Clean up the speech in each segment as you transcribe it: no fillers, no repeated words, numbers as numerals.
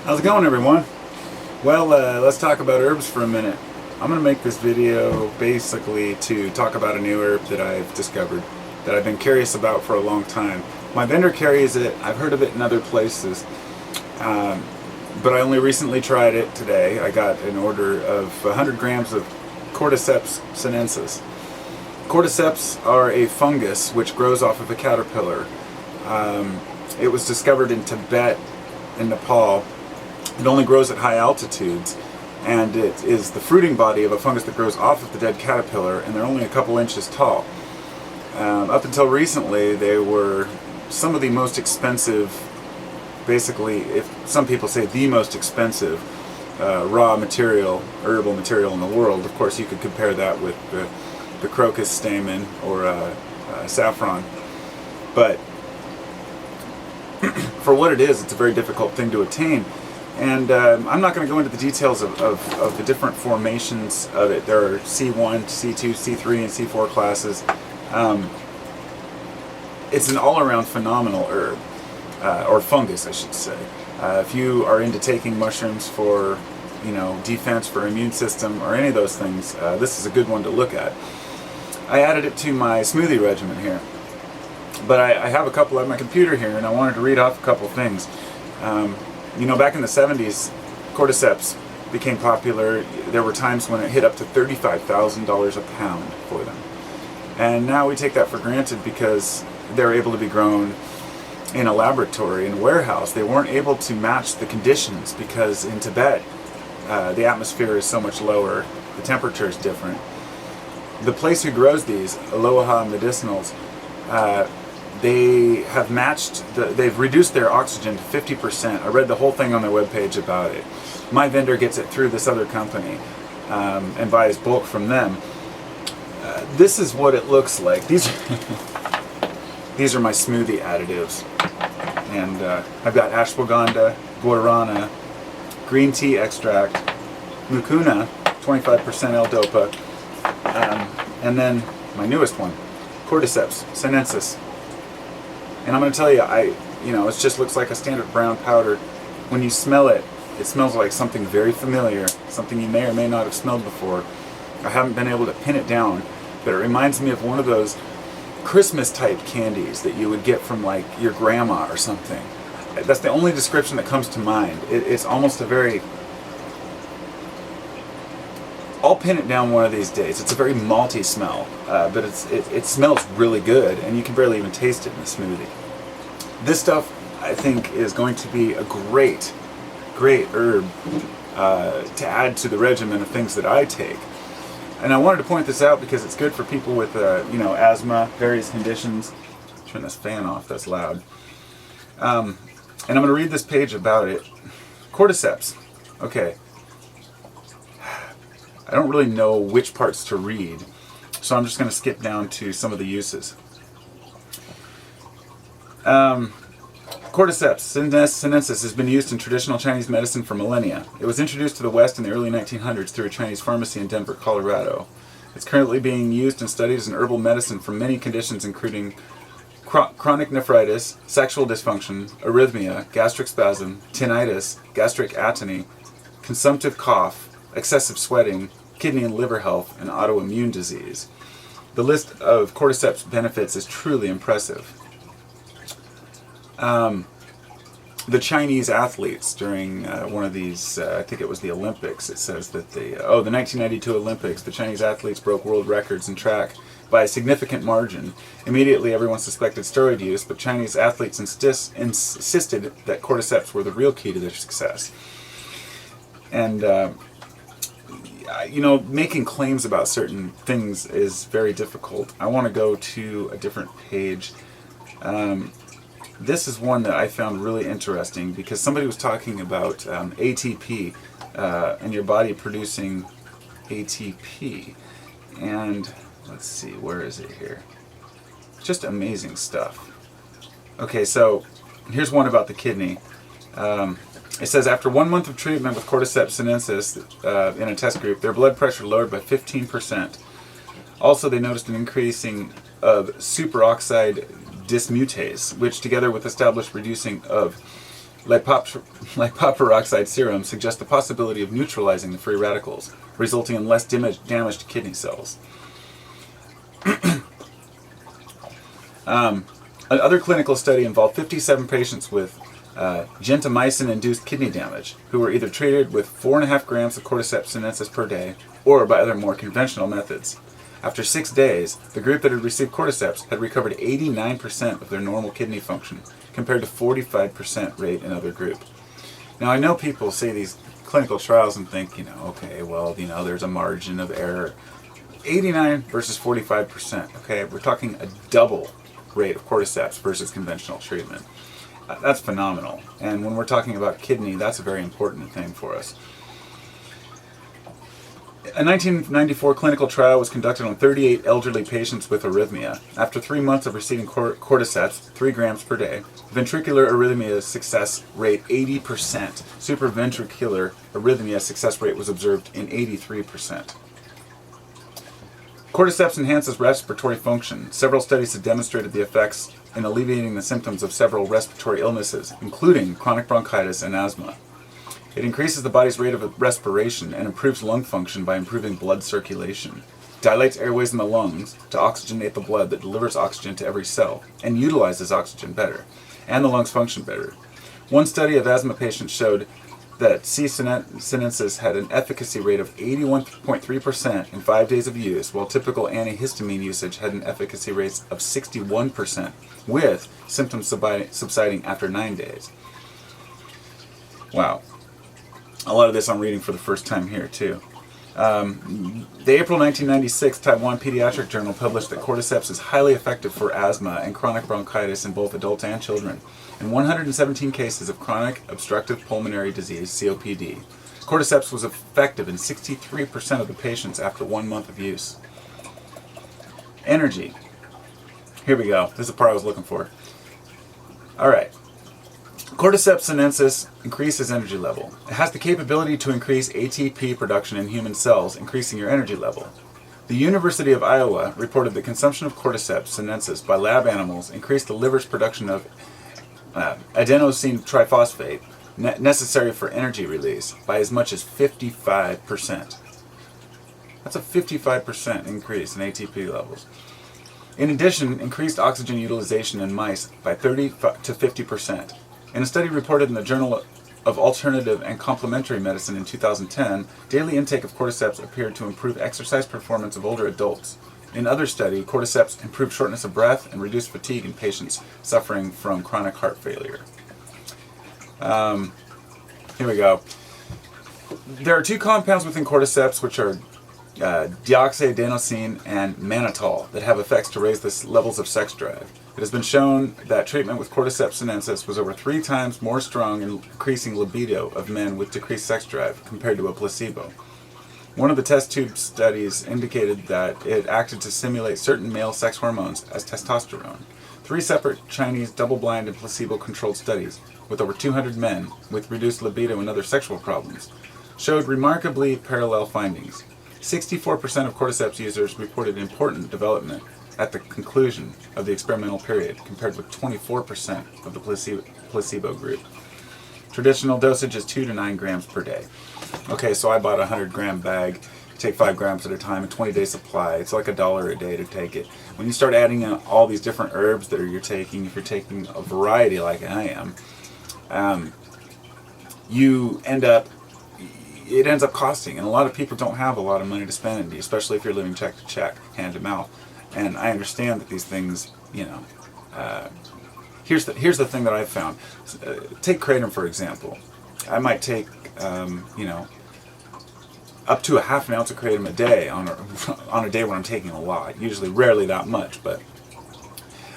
How's it going, everyone? Well, let's talk about herbs for a minute. I'm going to make this video basically to talk about a new herb that I've discovered that I've been curious about for a long time. My vendor carries it. I've heard of it in other places, but I only recently tried it today. I got an order of 100 grams of Cordyceps sinensis. Cordyceps are a fungus which grows off of a caterpillar. It was discovered in Tibet and Nepal. It only grows at high altitudes, and it is the fruiting body of a fungus that grows off of the dead caterpillar, and they're only a couple inches tall. Up until recently, they were some of the most expensive, basically, if some people say the most expensive raw material, herbal material in the world. Of course, you could compare that with the crocus stamen or saffron. But for what it is, it's a very difficult thing to attain. And I'm not going to go into the details of the different formations of it. There are C1, C2, C3, and C4 classes. It's an all-around phenomenal herb, or fungus, I should say. If you are into taking mushrooms for, defense, for immune system, or any of those things, this is a good one to look at. I added it to my smoothie regimen here. But I have a couple on my computer here, and I wanted to read off a couple things. Back in the 70s, Cordyceps became popular. There were times when it hit up to $35,000 a pound for them. And now we take that for granted because they're able to be grown in a laboratory, in a warehouse. They weren't able to match the conditions because in Tibet, the atmosphere is so much lower, the temperature is different. The place who grows these, Aloha medicinals, they have they've reduced their oxygen to 50%. I read the whole thing on their webpage about it. My vendor gets it through this other company and buys bulk from them. This is what it looks like. These are my smoothie additives. And I've got ashwagandha, guarana, green tea extract, mucuna, 25% L-Dopa, and then my newest one, Cordyceps sinensis. And I'm going to tell you, it just looks like a standard brown powder. When you smell it, it smells like something very familiar, something you may or may not have smelled before. I haven't been able to pin it down, but it reminds me of one of those Christmas-type candies that you would get from, like, your grandma or something. That's the only description that comes to mind. It's almost a very... I'll pin it down one of these days. It's a very malty smell, but it smells really good, and you can barely even taste it in the smoothie. This stuff, I think, is going to be a great herb to add to the regimen of things that I take. And I wanted to point this out because it's good for people with, asthma, various conditions. Turn this fan off, that's loud. And I'm going to read this page about it. Cordyceps. Okay. I don't really know which parts to read, so I'm just going to skip down to some of the uses. Cordyceps sinensis has been used in traditional Chinese medicine for millennia. It was introduced to the West in the early 1900s through a Chinese pharmacy in Denver, Colorado. It's currently being used and studied as an herbal medicine for many conditions including chronic nephritis, sexual dysfunction, arrhythmia, gastric spasm, tinnitus, gastric atony, consumptive cough, excessive sweating, kidney and liver health, and autoimmune disease. The list of Cordyceps benefits is truly impressive. The Chinese athletes during one of these, I think it was the Olympics, it says that the 1992 Olympics, the Chinese athletes broke world records in track by a significant margin. Immediately everyone suspected steroid use, but Chinese athletes insisted that Cordyceps were the real key to their success. And making claims about certain things is very difficult. I want to go to a different page. This is one that I found really interesting because somebody was talking about ATP and your body producing ATP. And let's see, where is it here? Just amazing stuff. Okay, so here's one about the kidney. It says, after 1 month of treatment with Cordyceps sinensis in a test group, their blood pressure lowered by 15%. Also, they noticed an increasing of superoxide dismutase, which together with established reducing of lipoperoxide serum suggests the possibility of neutralizing the free radicals, resulting in less damaged kidney cells. Another clinical study involved 57 patients with gentamicin-induced kidney damage who were either treated with 4.5 grams of Cordyceps sinensis per day or by other more conventional methods. After 6 days, the group that had received Cordyceps had recovered 89% of their normal kidney function, compared to 45% rate in other group. Now I know people say these clinical trials and think, okay, well, there's a margin of error. 89 versus 45%, okay? We're talking a double rate of Cordyceps versus conventional treatment. That's phenomenal. And when we're talking about kidney, that's a very important thing for us. A 1994 clinical trial was conducted on 38 elderly patients with arrhythmia. After 3 months of receiving Cordyceps, 3 grams per day, ventricular arrhythmia success rate 80%. Supraventricular arrhythmia success rate was observed in 83%. Cordyceps enhances respiratory function. Several studies have demonstrated the effects in alleviating the symptoms of several respiratory illnesses, including chronic bronchitis and asthma. It increases the body's rate of respiration and improves lung function by improving blood circulation. Dilates airways in the lungs to oxygenate the blood that delivers oxygen to every cell and utilizes oxygen better, and the lungs function better. One study of asthma patients showed that C. sinensis had an efficacy rate of 81.3% in 5 days of use, while typical antihistamine usage had an efficacy rate of 61%, with symptoms subsiding after 9 days. Wow. A lot of this I'm reading for the first time here, too. The April 1996 Taiwan Pediatric Journal published that Cordyceps is highly effective for asthma and chronic bronchitis in both adults and children. In 117 cases of chronic obstructive pulmonary disease, COPD, Cordyceps was effective in 63% of the patients after 1 month of use. Energy. Here we go. This is the part I was looking for. Alright. Cordyceps sinensis increases energy level. It has the capability to increase ATP production in human cells, increasing your energy level. The University of Iowa reported that consumption of Cordyceps sinensis by lab animals increased the liver's production of adenosine triphosphate, necessary for energy release, by as much as 55%. That's a 55% increase in ATP levels. In addition, increased oxygen utilization in mice by 30 to 50%. In a study reported in the Journal of Alternative and Complementary Medicine in 2010, daily intake of Cordyceps appeared to improve exercise performance of older adults. In other study, Cordyceps improved shortness of breath and reduced fatigue in patients suffering from chronic heart failure. Here we go. There are 2 compounds within Cordyceps which are deoxyadenosine and mannitol that have effects to raise the levels of sex drive. It has been shown that treatment with Cordyceps sinensis was over 3 times more strong in increasing libido of men with decreased sex drive compared to a placebo. One of the test tube studies indicated that it acted to simulate certain male sex hormones as testosterone. 3 separate Chinese double-blind and placebo-controlled studies with over 200 men with reduced libido and other sexual problems showed remarkably parallel findings. 64% of Cordyceps users reported important development at the conclusion of the experimental period, compared with 24% of the placebo group. Traditional dosage is 2 to 9 grams per day. Okay, so I bought a 100-gram bag, take 5 grams at a time, a 20-day supply. It's like $1 a day to take it. When you start adding in all these different herbs that you're taking, if you're taking a variety like I am, it ends up costing, and a lot of people don't have a lot of money to spend, especially if you're living check to check, hand to mouth. And I understand that these things, here's the thing that I've found. Take kratom, for example. I might take, up to a half an ounce of kratom a day on a day when I'm taking a lot. Usually, rarely that much, but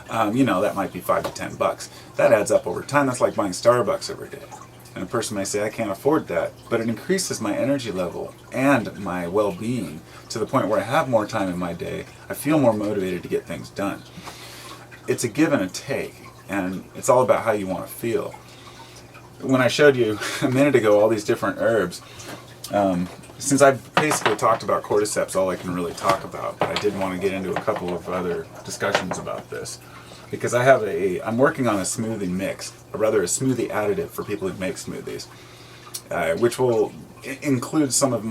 that might be $5 to $10. That adds up over time. That's like buying Starbucks every day. And a person may say, I can't afford that, but it increases my energy level and my well-being to the point where I have more time in my day. I feel more motivated to get things done. It's a give and a take, and it's all about how you want to feel. When I showed you a minute ago all these different herbs, since I've basically talked about Cordyceps, all I can really talk about, but I did want to get into a couple of other discussions about this. because I'm working on a smoothie mix, or rather a smoothie additive for people who make smoothies, which will include some of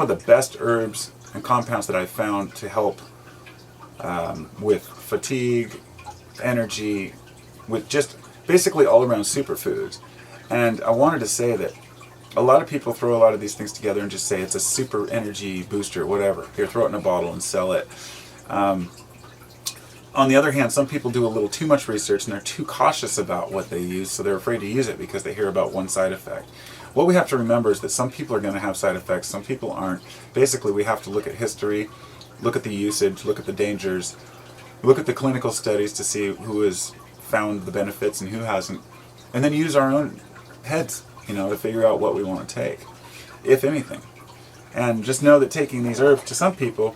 the best herbs and compounds that I've found to help with fatigue, energy, with just basically all around superfoods. And I wanted to say that a lot of people throw a lot of these things together and just say it's a super energy booster, whatever. Here, throw it in a bottle and sell it. On the other hand, some people do a little too much research and they're too cautious about what they use, so they're afraid to use it because they hear about one side effect. What we have to remember is that some people are going to have side effects, some people aren't. Basically, we have to look at history, look at the usage, look at the dangers, look at the clinical studies to see who has found the benefits and who hasn't, and then use our own heads, to figure out what we want to take, if anything. And just know that taking these herbs, to some people,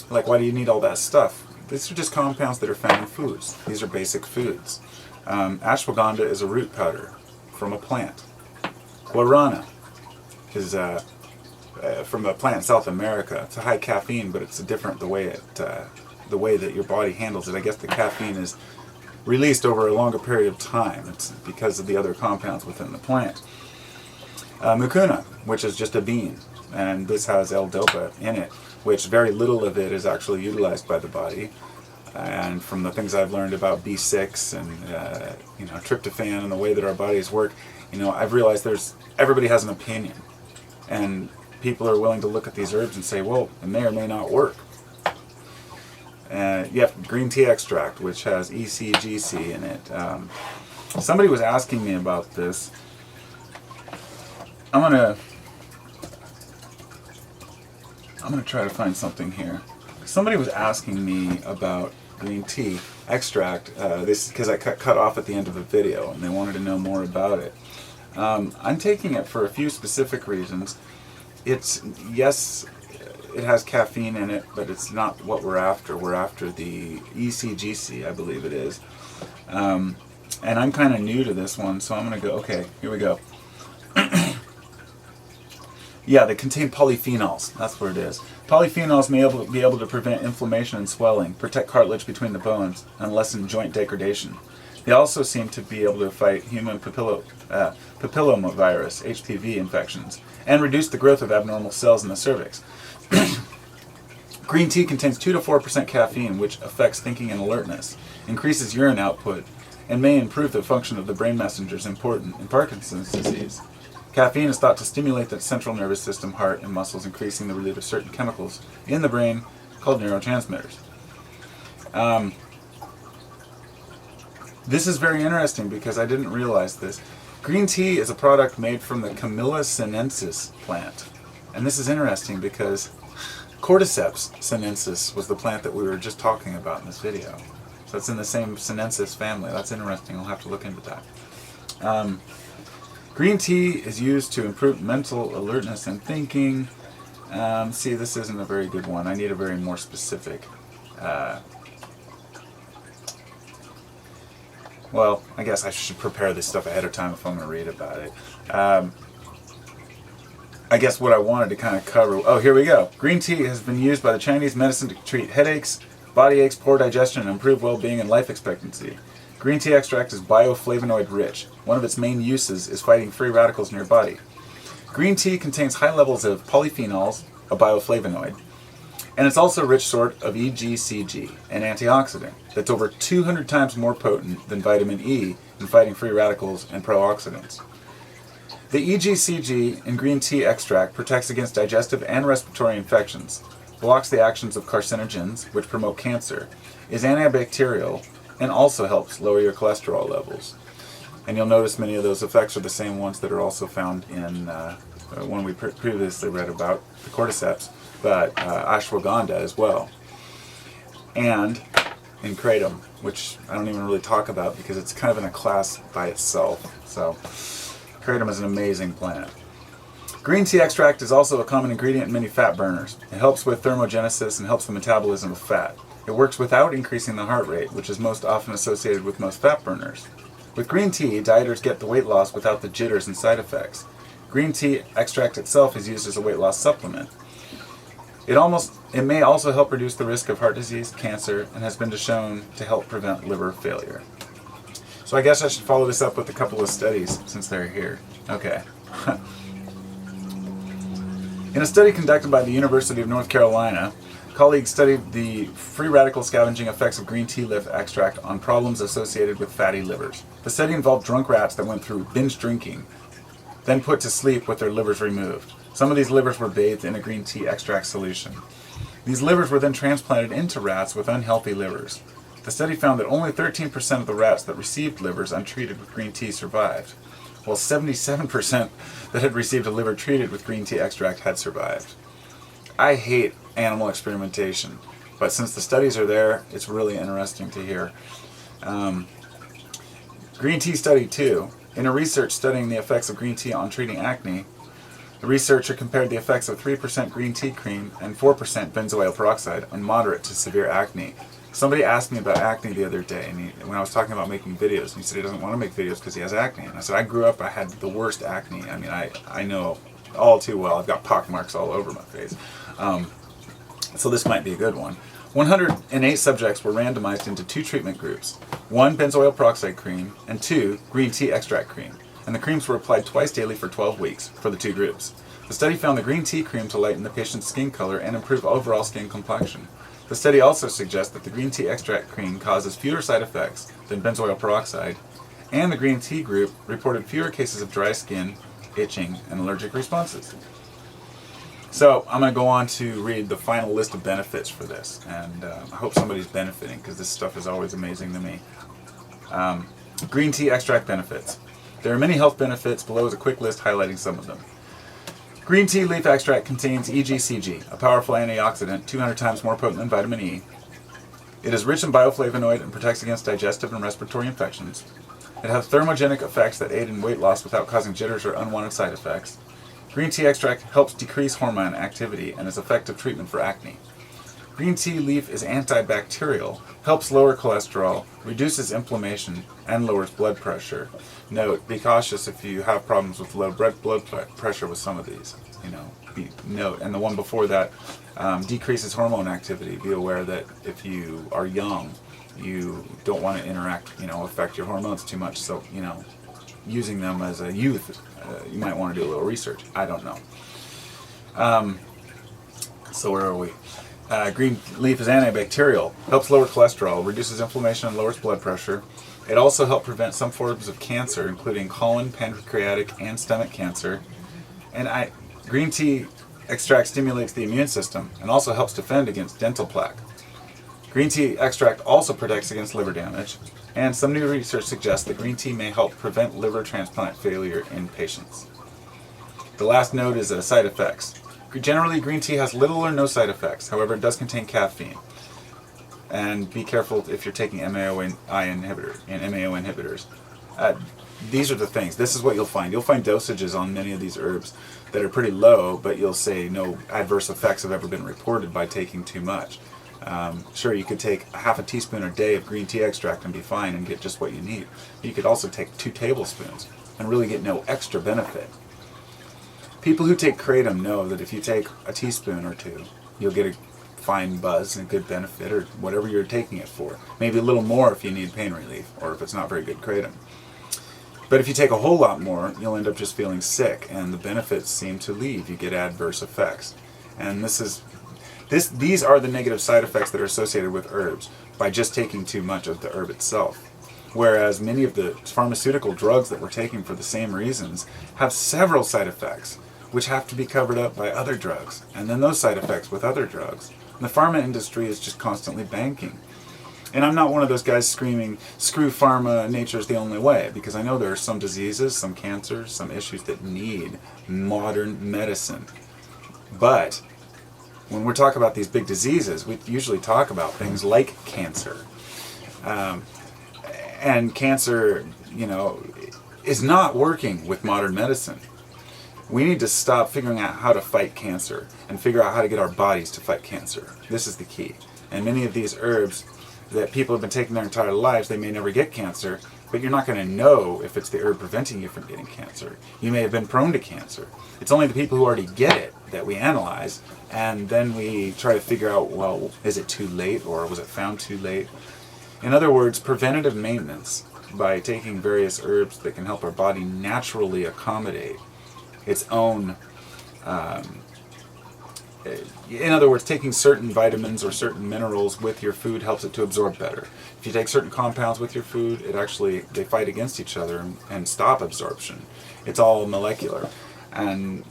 like, why do you need all that stuff? These are just compounds that are found in foods. These are basic foods. Ashwagandha is a root powder from a plant. Guarana is from a plant in South America. It's a high caffeine, but it's different the way that your body handles it. I guess the caffeine is released over a longer period of time. It's because of the other compounds within the plant. Mucuna, which is just a bean, and this has L-dopa in it, which very little of it is actually utilized by the body. And from the things I've learned about B6 and tryptophan and the way that our bodies work, I've realized everybody has an opinion, and people are willing to look at these herbs and say, well, it may or may not work. You have green tea extract, which has ECGC in it. Somebody was asking me about this. I'm gonna try to find something here. Somebody was asking me about green tea extract. This because I cut off at the end of the video, and they wanted to know more about it. I'm taking it for a few specific reasons. Yes, it has caffeine in it, but it's not what we're after. We're after the ECGC, I believe it is. And I'm kind of new to this one, so I'm going to go, okay, here we go. Yeah, they contain polyphenols. That's what it is. Polyphenols may be able to prevent inflammation and swelling, protect cartilage between the bones, and lessen joint degradation. They also seem to be able to fight human papillomavirus, HPV infections, and reduce the growth of abnormal cells in the cervix. Green tea contains 2 to 4% caffeine, which affects thinking and alertness, increases urine output, and may improve the function of the brain messengers important in Parkinson's disease. Caffeine is thought to stimulate the central nervous system, heart, and muscles, increasing the release of certain chemicals in the brain called neurotransmitters. This is very interesting because I didn't realize this. Green tea is a product made from the Camellia sinensis plant. And this is interesting because Cordyceps sinensis was the plant that we were just talking about in this video. So it's in the same Sinensis family. That's interesting. I'll have to look into that. Green tea is used to improve mental alertness and thinking. See, this isn't a very good one. I need a very more specific. Well, I guess I should prepare this stuff ahead of time if I'm going to read about it. I guess what I wanted to kind of cover... Oh, here we go. Green tea has been used by the Chinese medicine to treat headaches, body aches, poor digestion, and improve well-being and life expectancy. Green tea extract is bioflavonoid rich. One of its main uses is fighting free radicals in your body. Green tea contains high levels of polyphenols, a bioflavonoid, and it's also a rich source of EGCG, an antioxidant, that's over 200 times more potent than vitamin E in fighting free radicals and pro-oxidants. The EGCG in green tea extract protects against digestive and respiratory infections, blocks the actions of carcinogens, which promote cancer, is antibacterial, and also helps lower your cholesterol levels. And you'll notice many of those effects are the same ones that are also found in one we previously read about, the Cordyceps, but ashwagandha as well. And in kratom, which I don't even really talk about because it's kind of in a class by itself. So kratom is an amazing plant. Green tea extract is also a common ingredient in many fat burners. It helps with thermogenesis and helps the metabolism of fat. It works without increasing the heart rate, which is most often associated with most fat burners. With green tea, dieters get the weight loss without the jitters and side effects. Green tea extract itself is used as a weight loss supplement. It may also help reduce the risk of heart disease, cancer, and has been shown to help prevent liver failure. So I guess I should follow this up with a couple of studies since they're here. Okay. In a study conducted by the University of North Carolina, colleagues studied the free radical scavenging effects of green tea leaf extract on problems associated with fatty livers. The study involved drunk rats that went through binge drinking, then put to sleep with their livers removed. Some of these livers were bathed in a green tea extract solution. These livers were then transplanted into rats with unhealthy livers. The study found that only 13% of the rats that received livers untreated with green tea survived, while 77% that had received a liver treated with green tea extract had survived. I hate animal experimentation, but since the studies are there, it's really interesting to hear. Green tea study 2. In a research studying the effects of green tea on treating acne, the researcher compared the effects of 3% green tea cream and 4% benzoyl peroxide on moderate to severe acne. Somebody asked me about acne the other day, and when I was talking about making videos, and he said he doesn't want to make videos because he has acne. And I said, I grew up, I had the worst acne. I mean, I know all too well. I've got pock marks all over my face. So this might be a good one. 108 subjects were randomized into 2 treatment groups, 1 benzoyl peroxide cream and 2 green tea extract cream. And the creams were applied twice daily for 12 weeks for the 2 groups. The study found the green tea cream to lighten the patient's skin color and improve overall skin complexion. The study also suggests that the green tea extract cream causes fewer side effects than benzoyl peroxide, and the green tea group reported fewer cases of dry skin, itching, and allergic responses. So I'm going to go on to read the final list of benefits for this, and I hope somebody's benefiting because this stuff is always amazing to me. Green tea extract benefits. There are many health benefits. Below is a quick list highlighting some of them. Green tea leaf extract contains EGCG, a powerful antioxidant 200 times more potent than vitamin E. It is rich in bioflavonoid and protects against digestive and respiratory infections. It has thermogenic effects that aid in weight loss without causing jitters or unwanted side effects. Green tea extract helps decrease hormone activity and is effective treatment for acne. Green tea leaf is antibacterial, helps lower cholesterol, reduces inflammation, and lowers blood pressure. Note, be cautious if you have problems with low blood pressure with some of these. Note, and the one before that decreases hormone activity. Be aware that if you are young, you don't want to affect your hormones too much. So, using them as a youth, you might want to do a little research. I don't know. So where are we? Green leaf is antibacterial, helps lower cholesterol, reduces inflammation, and lowers blood pressure. It also helps prevent some forms of cancer, including colon, pancreatic, and stomach cancer. And green tea extract stimulates the immune system and also helps defend against dental plaque. Green tea extract also protects against liver damage, and some new research suggests that green tea may help prevent liver transplant failure in patients. The last note is side effects. Generally, green tea has little or no side effects. However, it does contain caffeine. And be careful if you're taking MAO inhibitors. These are the things. This is what you'll find. You'll find dosages on many of these herbs that are pretty low, but you'll say no adverse effects have ever been reported by taking too much. Sure, you could take a half a teaspoon a day of green tea extract and be fine and get just what you need. You could also take 2 tablespoons and really get no extra benefit. People who take kratom know that if you take a teaspoon or 2, you'll get a fine buzz and good benefit, or whatever you're taking it for. Maybe a little more if you need pain relief, or if it's not very good kratom. But if you take a whole lot more, you'll end up just feeling sick, and the benefits seem to leave. You get adverse effects. And these are the negative side effects that are associated with herbs by just taking too much of the herb itself. Whereas many of the pharmaceutical drugs that we're taking for the same reasons have several side effects, which have to be covered up by other drugs, and then those side effects with other drugs. And the pharma industry is just constantly banking. And I'm not one of those guys screaming, screw pharma, nature's the only way, because I know there are some diseases, some cancers, some issues that need modern medicine. But when we're talking about these big diseases, we usually talk about things like cancer. And cancer, is not working with modern medicine. We need to stop figuring out how to fight cancer and figure out how to get our bodies to fight cancer. This is the key. And many of these herbs that people have been taking their entire lives, they may never get cancer, but you're not going to know if it's the herb preventing you from getting cancer. You may have been prone to cancer. It's only the people who already get it that we analyze, and then we try to figure out, well, is it too late, or was it found too late? In other words, preventative maintenance by taking various herbs that can help our body naturally accommodate its own, in other words, taking certain vitamins or certain minerals with your food helps it to absorb better. If you take certain compounds with your food, they fight against each other and stop absorption. It's all molecular. And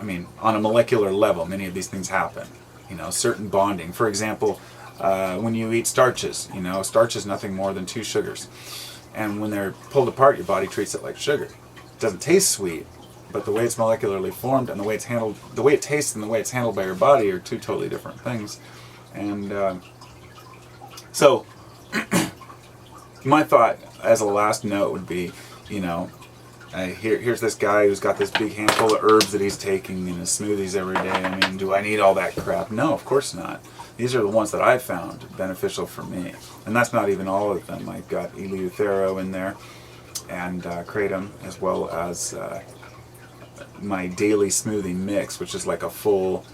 I mean, on a molecular level, many of these things happen. Certain bonding. For example, when you eat starches, starch is nothing more than 2 sugars. And when they're pulled apart, your body treats it like sugar. It doesn't taste sweet, but the way it's molecularly formed and the way it's handled, the way it tastes and the way it's handled by your body are 2 totally different things. And so, my thought as a last note would be, here's this guy who's got this big handful of herbs that he's taking in his smoothies every day. I mean, do I need all that crap? No, of course not. These are the ones that I've found beneficial for me. And that's not even all of them. I've got eleuthero in there and kratom, as well as my daily smoothie mix, which is like a full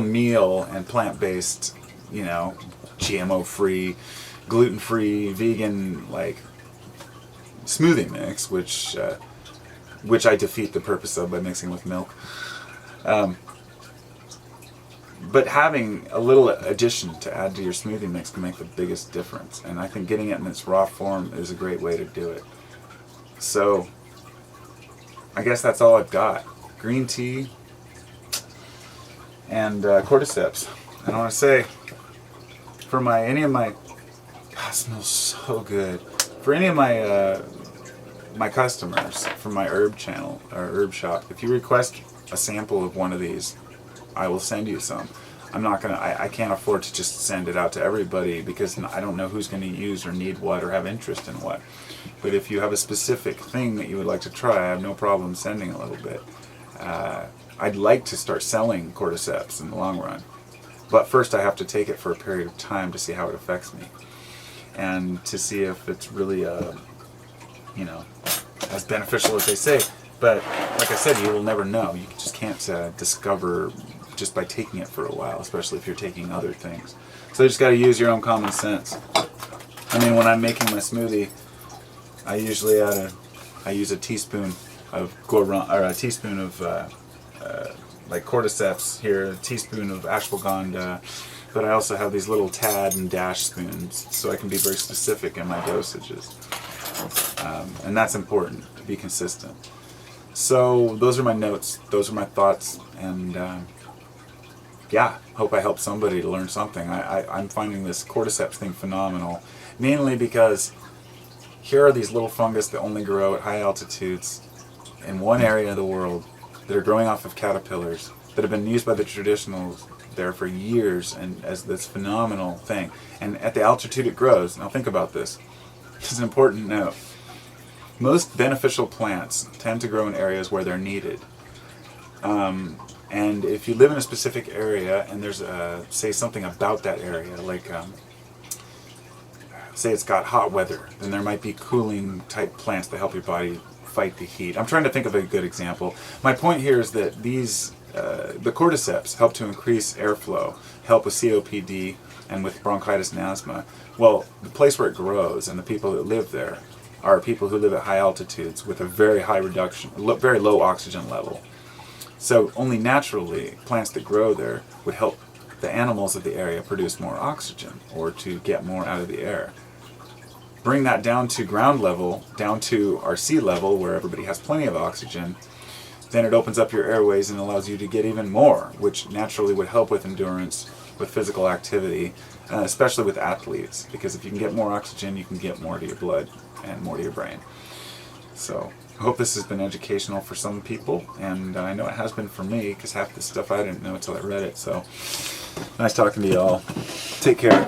meal and plant-based, GMO-free, gluten-free, vegan, like, smoothie mix, which I defeat the purpose of by mixing with milk. But having a little addition to add to your smoothie mix can make the biggest difference. And I think getting it in its raw form is a great way to do it. So, I guess that's all I've got. Green tea and cordyceps. And I want to say, for God, it smells so good. For any of my customers from my herb channel or herb shop, if you request a sample of one of these, I will send you some. I can't afford to just send it out to everybody because I don't know who's going to use or need what or have interest in what. But if you have a specific thing that you would like to try, I have no problem sending a little bit. I'd like to start selling cordyceps in the long run. But first I have to take it for a period of time to see how it affects me. And to see if it's really, as beneficial as they say. But like I said, you will never know. You just can't discover just by taking it for a while, especially if you're taking other things. So you just got to use your own common sense. I mean, when I'm making my smoothie, I usually use a teaspoon of a teaspoon of like cordyceps here, a teaspoon of ashwagandha, but I also have these little tad and dash spoons, so I can be very specific in my dosages. And that's important, to be consistent. So those are my notes, those are my thoughts, and yeah, hope I helped somebody to learn something. I'm finding this cordyceps thing phenomenal, mainly because here are these little fungus that only grow at high altitudes in one area of the world that are growing off of caterpillars that have been used by the traditionals there for years and as this phenomenal thing. And at the altitude it grows, now think about this. This is an important note. Most beneficial plants tend to grow in areas where they're needed. And if you live in a specific area and there's say something about that area, like say it's got hot weather, then there might be cooling type plants that help your body fight the heat. I'm trying to think of a good example. My point here is that these, the cordyceps help to increase airflow, help with COPD and with bronchitis and asthma. Well, the place where it grows and the people that live there are people who live at high altitudes with a very high reduction, very low oxygen level. So only naturally plants that grow there would help the animals of the area produce more oxygen or to get more out of the air. Bring that down to ground level, down to our sea level where everybody has plenty of oxygen, then it opens up your airways and allows you to get even more, which naturally would help with endurance, with physical activity, especially with athletes, because if you can get more oxygen, you can get more to your blood and more to your brain. So I hope this has been educational for some people, and I know it has been for me, because half the stuff I didn't know until I read it. So nice talking to you all. Take care.